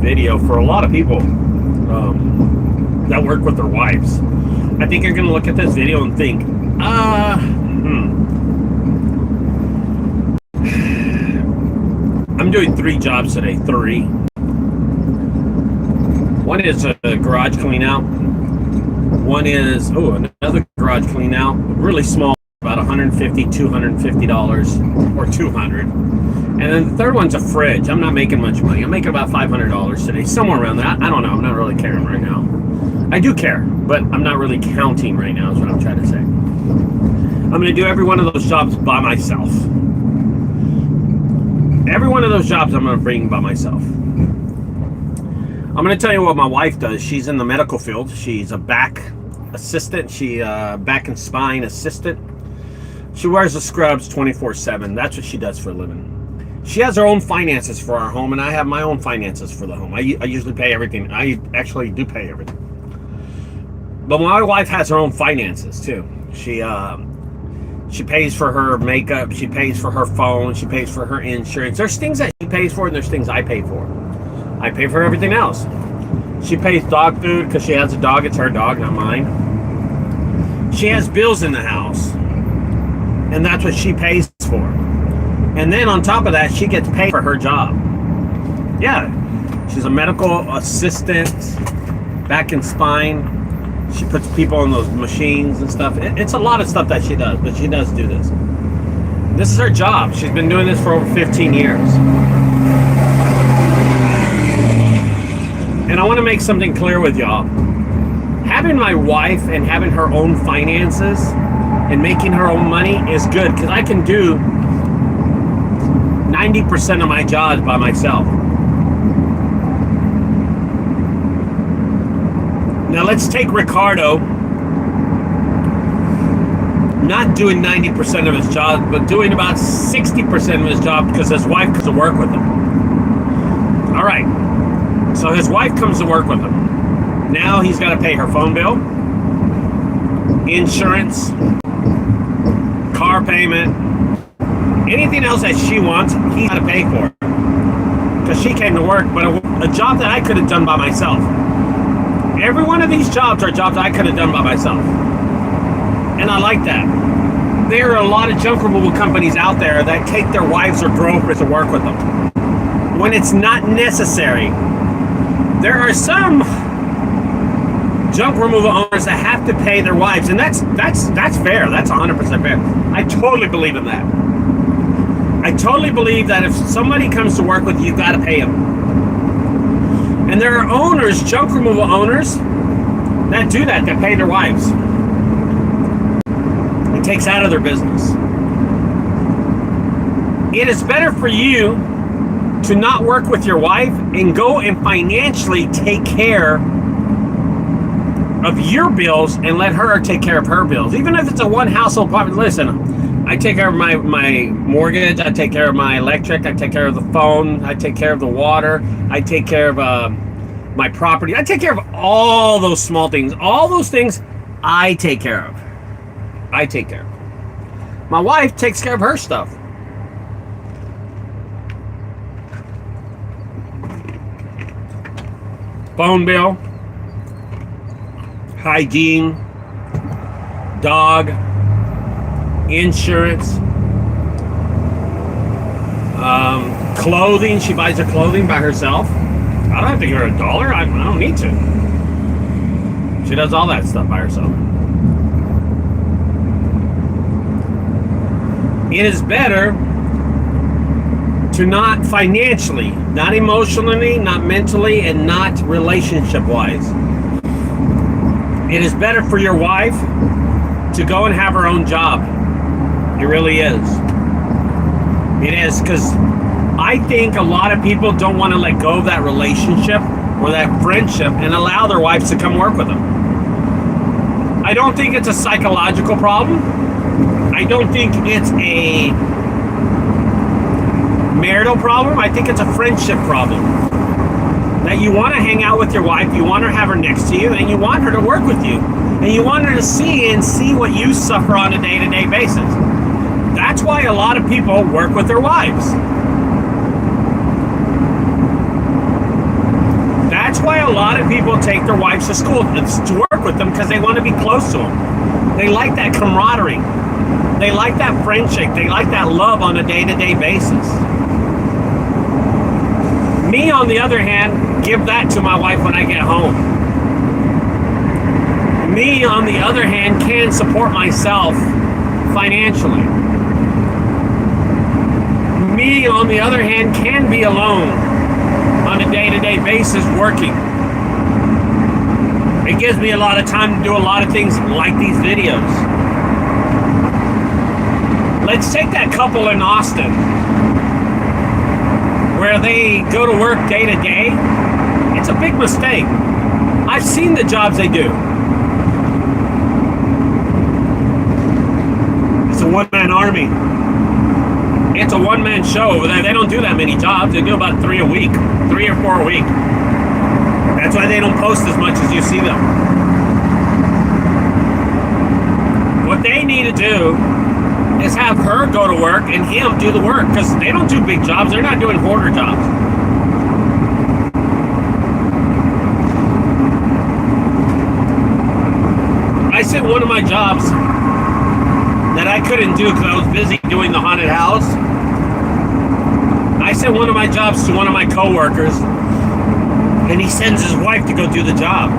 video for a lot of people that work with their wives. I think you're going to look at this video and think, I'm doing 3 jobs today. 3. One is a garage clean out. One is another garage clean out, really small, about $150, $250 or $200. And then the third one's a fridge. I'm not making much money. I'm making about $500 today, somewhere around that. I don't know. I'm not really caring right now. I do care, but I'm not really counting right now is what I'm trying to say. I'm going to do every one of those jobs by myself. Every one of those jobs I'm going to bring by myself. I'm going to tell you what my wife does. She's in the medical field. She's a back assistant. Back and spine assistant. She wears the scrubs 24/7. That's what she does for a living. She has her own finances for our home, and I have my own finances for the home. I usually pay everything. I actually do pay everything. But my wife has her own finances too. She pays for her makeup. She pays for her phone. She pays for her insurance. There's things that she pays for, and there's things I pay for. I pay for everything else. She pays dog food because she has a dog. It's her dog, not mine. She has bills in the house, and that's what she pays for. And then on top of that, she gets paid for her job. Yeah, she's a medical assistant, back and spine. She puts people in those machines and stuff. It's a lot of stuff that she does, but she does do this. This is her job. She's been doing this for over 15 years. And I want to make something clear with y'all. Having my wife and having her own finances and making her own money is good, because I can do 90% of my jobs by myself. Now let's take Ricardo, not doing 90% of his job, but doing about 60% of his job because his wife comes to work with him. All right, so his wife comes to work with him. Now he's got to pay her phone bill, insurance, car payment, anything else that she wants, he's got to pay for it. Because she came to work, but a job that I could have done by myself. Every one of these jobs are jobs I could have done by myself. And I like that. There are a lot of junk removal companies out there that take their wives or girlfriends to work with them when it's not necessary. There are some junk removal owners that have to pay their wives, and that's fair. That's 100% fair. I totally believe in that. I totally believe that if somebody comes to work with you, you've got to pay them. And there are owners, junk removal owners, that do that pay their wives. It takes out of their business. It is better for you to not work with your wife and go and financially take care of your bills and let her take care of her bills. Even if it's a one household apartment. Listen, I take care of my mortgage, I take care of my electric, I take care of the phone, I take care of the water, I take care of my property. I take care of all those small things. All those things I take care of. I take care of. My wife takes care of her stuff. Phone bill, hygiene, dog, insurance, clothing. She buys her clothing by herself. I don't have to give her $1. I don't need to. She does all that stuff by herself. It is better to not financially, not emotionally, not mentally, and not relationship-wise. It is better for your wife to go and have her own job. It really is. It is, because I think a lot of people don't want to let go of that relationship or that friendship and allow their wives to come work with them. I don't think it's a psychological problem. I don't think it's a marital problem. I think it's a friendship problem. That you want to hang out with your wife, you want her to have her next to you, and you want her to work with you. And you want her to see what you suffer on a day-to-day basis. That's why a lot of people work with their wives. That's why a lot of people take their wives to school to work with them, because they want to be close to them. They like that camaraderie. They like that friendship. They like that love on a day-to-day basis. Me, on the other hand, give that to my wife when I get home. Me, on the other hand, can support myself financially. Me, on the other hand, can be alone on a day-to-day basis working. It gives me a lot of time to do a lot of things like these videos. Let's take that couple in Austin where they go to work day to day. It's a big mistake. I've seen the jobs they do. It's a one-man army. It's a one-man show. They don't do that many jobs. They do about 3 a week, 3 or 4 a week. That's why they don't post as much as you see them. What they need to do is have her go to work and him do the work, because they don't do big jobs. They're not doing hoarder jobs. I said one of my jobs that I couldn't do because I was busy doing the haunted house. I sent one of my jobs to one of my coworkers, and he sends his wife to go do the job.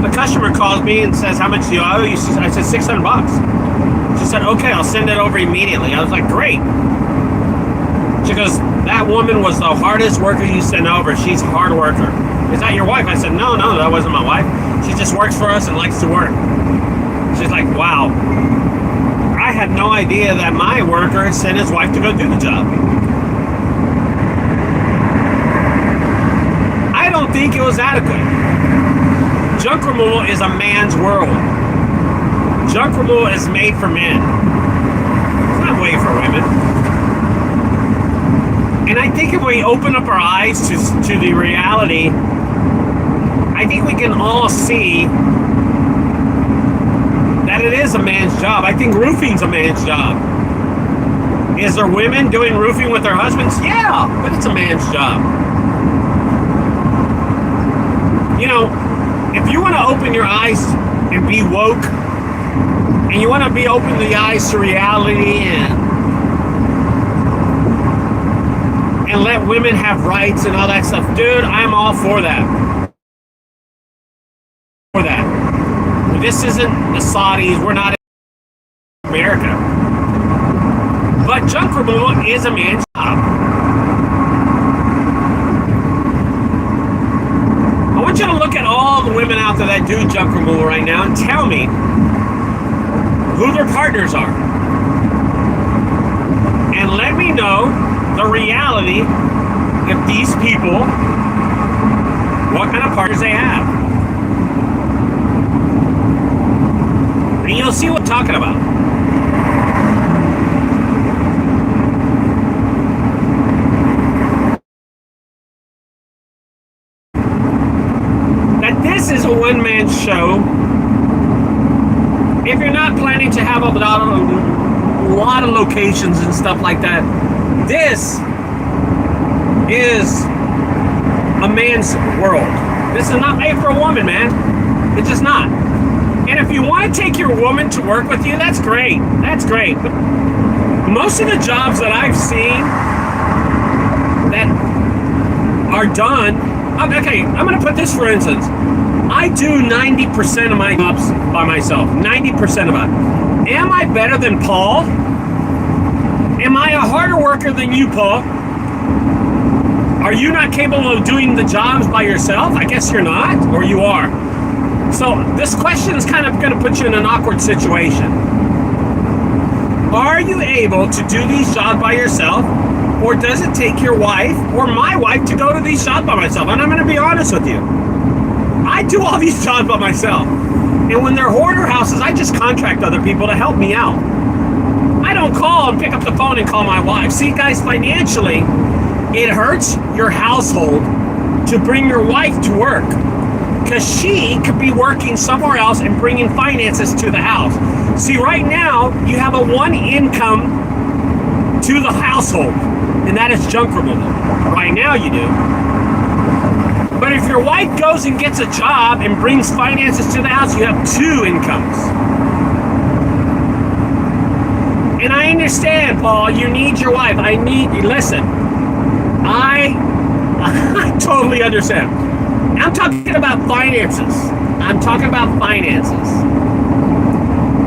The customer calls me and says, "How much do you owe?" I said, $600. She said, "Okay, I'll send it over immediately." I was like, "Great." She goes, "That woman was the hardest worker you sent over. She's a hard worker." "Is that your wife?" I said, No, that wasn't my wife. She just works for us and likes to work." She's like, "Wow. I had no idea that my worker had sent his wife to go do the job." I don't think it was adequate. Junk removal is a man's world. Junk removal is made for men. It's not made for women. And I think if we open up our eyes to the reality, I think we can all see that it is a man's job. I think roofing's a man's job. Is there women doing roofing with their husbands? Yeah, but it's a man's job. You know, if you want to open your eyes and be woke, and you want to be open the eyes to reality and let women have rights and all that stuff, dude, I'm all for that. This isn't the Saudis. We're not in America. But junk removal is a man's job. I want you to look at all the women out there that do junk removal right now and tell me who their partners are. And let me know the reality of these people, what kind of partners they have. And you'll see what I'm talking about. That this is a one-man show. If you're not planning to have a lot of locations and stuff like that, this is a man's world. This is not made for a woman, man. It's just not. And if you want to take your woman to work with you, that's great. That's great. But most of the jobs that I've seen that are done, okay, I'm going to put this for instance. I do 90% of my jobs by myself. 90% of it. Am I better than Paul? Am I a harder worker than you, Paul? Are you not capable of doing the jobs by yourself? I guess you're not, or you are. So this question is kind of going to put you in an awkward situation. Are you able to do these jobs by yourself, or does it take your wife or my wife to go to these jobs by myself? And I'm going to be honest with you. I do all these jobs by myself. And when they're hoarder houses, I just contract other people to help me out. I don't call and pick up the phone and call my wife. See, guys, financially, it hurts your household to bring your wife to work, because she could be working somewhere else and bringing finances to the house. See, right now, you have a one income to the household, and that is junk removal. Right now you do. But But if your wife goes and gets a job and brings finances to the house, you have two incomes. And I understand, Paul, you need your wife. Listen, I totally understand. I'm talking about finances.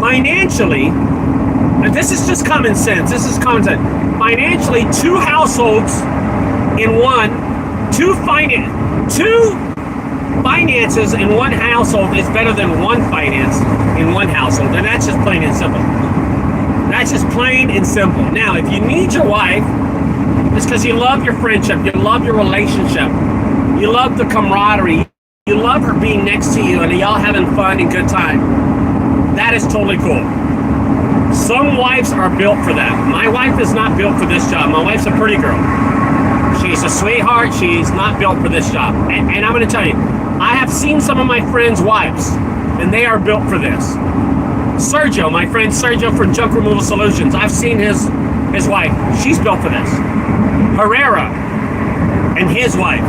Financially, and this is just common sense. Financially, two households in one, two finances in one household is better than one finance in one household. And that's just plain and simple. Now, if you need your wife, it's because you love your friendship, you love your relationship, you love the camaraderie, you love her being next to you, and y'all having fun and good time. That is totally cool. Some wives are built for that. My wife is not built for this job. My wife's a pretty girl. She's a sweetheart. She's not built for this job. And I'm going to tell you, I have seen some of my friends' wives, and they are built for this. Sergio, my friend Sergio from Junk Removal Solutions, I've seen his wife. She's built for this. Herrera and his wife,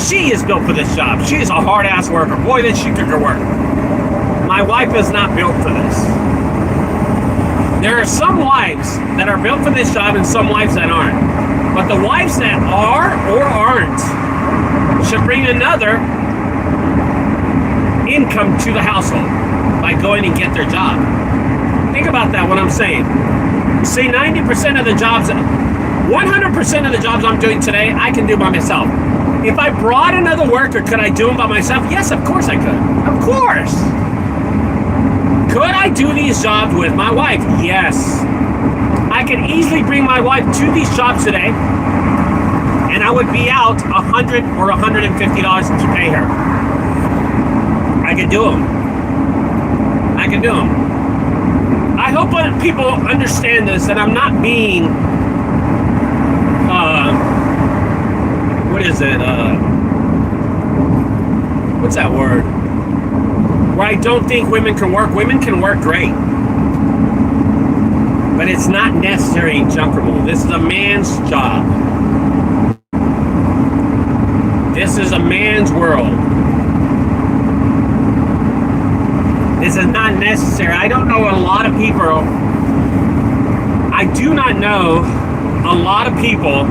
she is built for this job. She is a hard-ass worker. Boy, that she could work. My wife is not built for this. There are some wives that are built for this job and some wives that aren't. But the wives that are or aren't should bring another income to the household by going and get their job. Think about that, what I'm saying. See, 90% of the jobs, 100% of the jobs I'm doing today, I can do by myself. If I brought another worker, could I do them by myself? Yes, of course I could. Of course. Could I do these jobs with my wife? Yes. I could easily bring my wife to these jobs today, and I would be out $100 or $150 to pay her. I could do them. I hope people understand this, that I'm not being, what's that word? Where I don't think women can work. Women can work great. But it's not necessary in junk removal. This is a man's job. This is a man's world. This is not necessary. I don't know a lot of people. I do not know a lot of people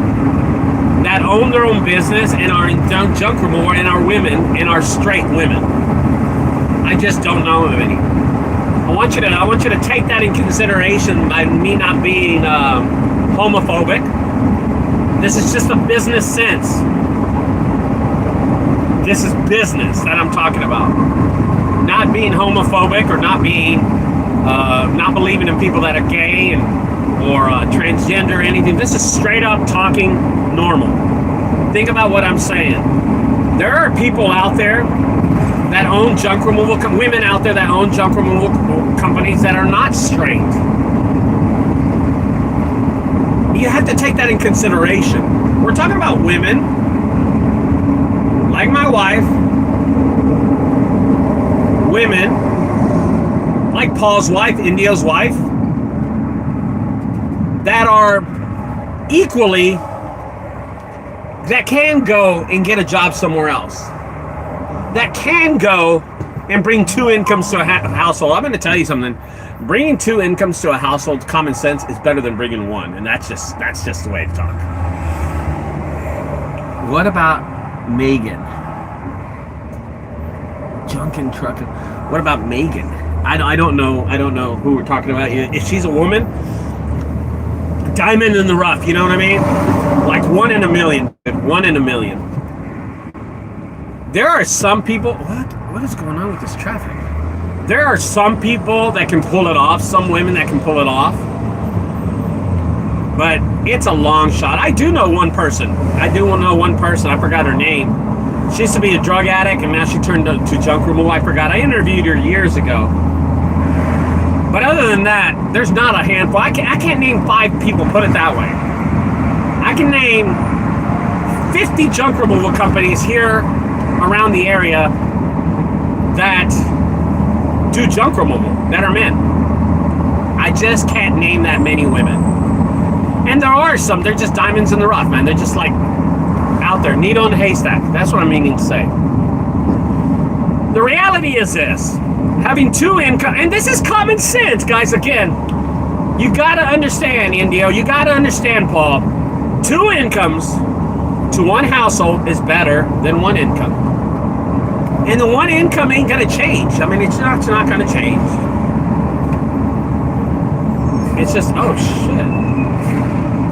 that own their own business and are in junk removal and are women and are straight women. I just don't know of any. I want you to take that in consideration by me not being homophobic. This is just a business sense. This is business that I'm talking about. Not being homophobic or not believing in people that are gay or transgender or anything. This is straight up talking normal. Think about what I'm saying. There are people out there that own junk removal, women out there that own junk removal companies that are not straight. You have to take that in consideration. We're talking about women, like my wife, women, like Paul's wife, India's wife, that are equally, that can go and get a job somewhere else. That can go and bring two incomes to a household. I'm going to tell you something. Bringing two incomes to a household, common sense, is better than bringing one. And that's just the way to talk. What about Megan? Junk and trucking. What about Megan? I don't know who we're talking about. If she's a woman, diamond in the rough, you know what I mean? Like 1 in a million. 1 in a million. There are some people. What is going on with this traffic? There are some people that can pull it off. Some women that can pull it off. But it's a long shot. I do know one person. I forgot her name. She used to be a drug addict, and now she turned to junk removal. I forgot. I interviewed her years ago. But other than that, there's not a handful. I can't name 5 people, put it that way. I can name 50 junk removal companies here around the area that do junk removal, that are men. I just can't name that many women. And there are some, they're just diamonds in the rough, man. They're just like out out there. Needle in a haystack. That's what I'm meaning to say. The reality is this. Having two income, and this is common sense, guys, again. You got to understand, Indio. You got to understand, Paul. Two incomes to one household is better than one income. And the one income ain't going to change. I mean, it's not going to change. It's just, oh, shit.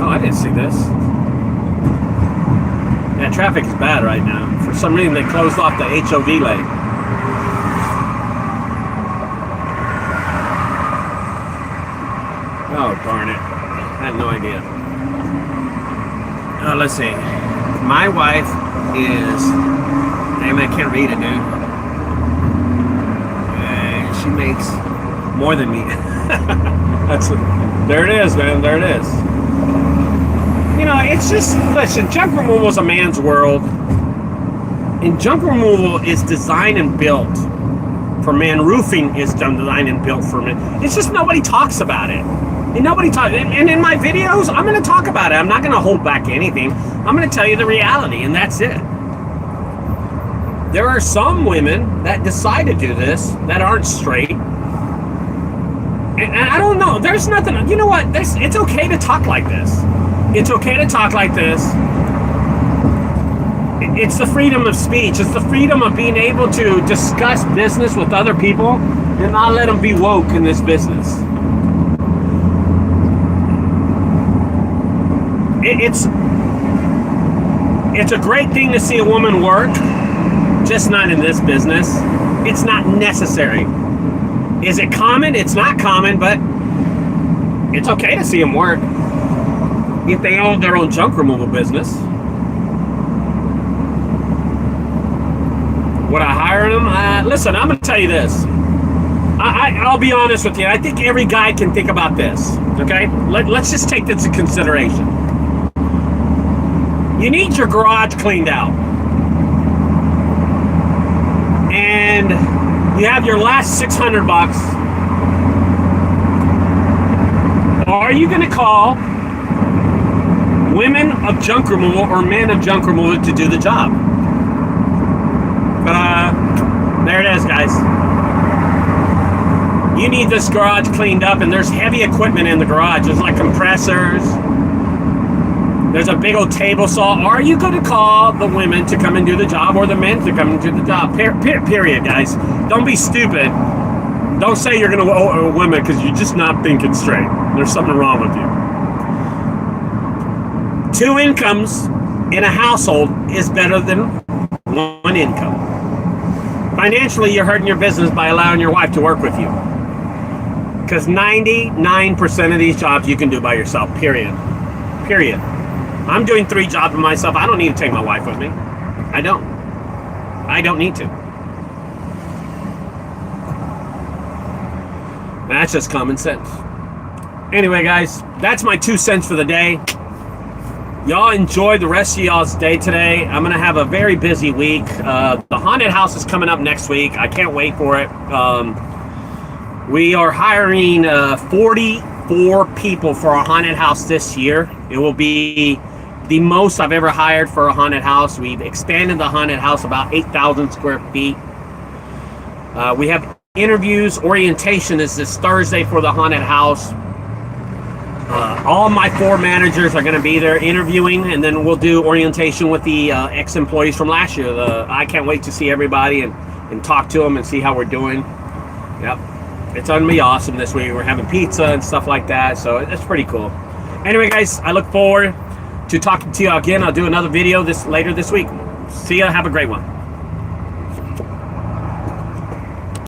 Oh, I didn't see this. Yeah, traffic is bad right now. For some reason, they closed off the HOV lane. Oh, darn it. I had no idea. Let's see. My wife is... Damn, I can't read it, dude. She makes more than me. There it is, man. There it is. You know, it's just... Listen, junk removal is a man's world. And junk removal is designed and built for men. Roofing is designed and built for men. It's just nobody talks about it. And nobody talks. And in my videos, I'm going to talk about it. I'm not going to hold back anything. I'm going to tell you the reality, and that's it. There are some women that decide to do this that aren't straight. And I don't know. There's nothing. You know what? It's okay to talk like this. It's okay to talk like this. It's the freedom of speech. It's the freedom of being able to discuss business with other people and not let them be woke in this business. It's a great thing to see a woman work, just not in this business. It's not necessary. Is it common? It's not common, but it's okay to see them work if they own their own junk removal business. Would I hire them? Listen, I'm going to tell you this. I'll be honest with you. I think every guy can think about this, okay? Let's just take this into consideration. You need your garage cleaned out. And you have your last $600. Are you going to call women of junk removal or men of junk removal to do the job? There it is, guys. You need this garage cleaned up, and there's heavy equipment in the garage. There's like compressors. There's a big old table saw. Are you going to call the women to come and do the job or the men to come and do the job? Period, guys. Don't be stupid. Don't say you're going to owe women because you're just not thinking straight. There's something wrong with you. Two incomes in a household is better than one income. Financially, you're hurting your business by allowing your wife to work with you. Because 99% of these jobs you can do by yourself, period. Period. I'm doing 3 jobs by myself. I don't need to take my wife with me. I don't need to. That's just common sense. Anyway, guys, that's my 2 cents for the day. Y'all enjoy the rest of y'all's day today. I'm going to have a very busy week. The haunted house is coming up next week. I can't wait for it. We are hiring 44 people for a haunted house this year. It will be the most I've ever hired for a haunted house. We've expanded the haunted house about 8,000 square feet. We have interviews. Orientation is this Thursday for the haunted house. All my 4 managers are going to be there interviewing, and then we'll do orientation with the ex-employees from last year. I can't wait to see everybody and talk to them and see how we're doing. Yep. It's going to be awesome this week. We're having pizza and stuff like that, so it's pretty cool. Anyway, guys, I look forward to talking to you again. I'll do another video later this week. See ya. Have a great one.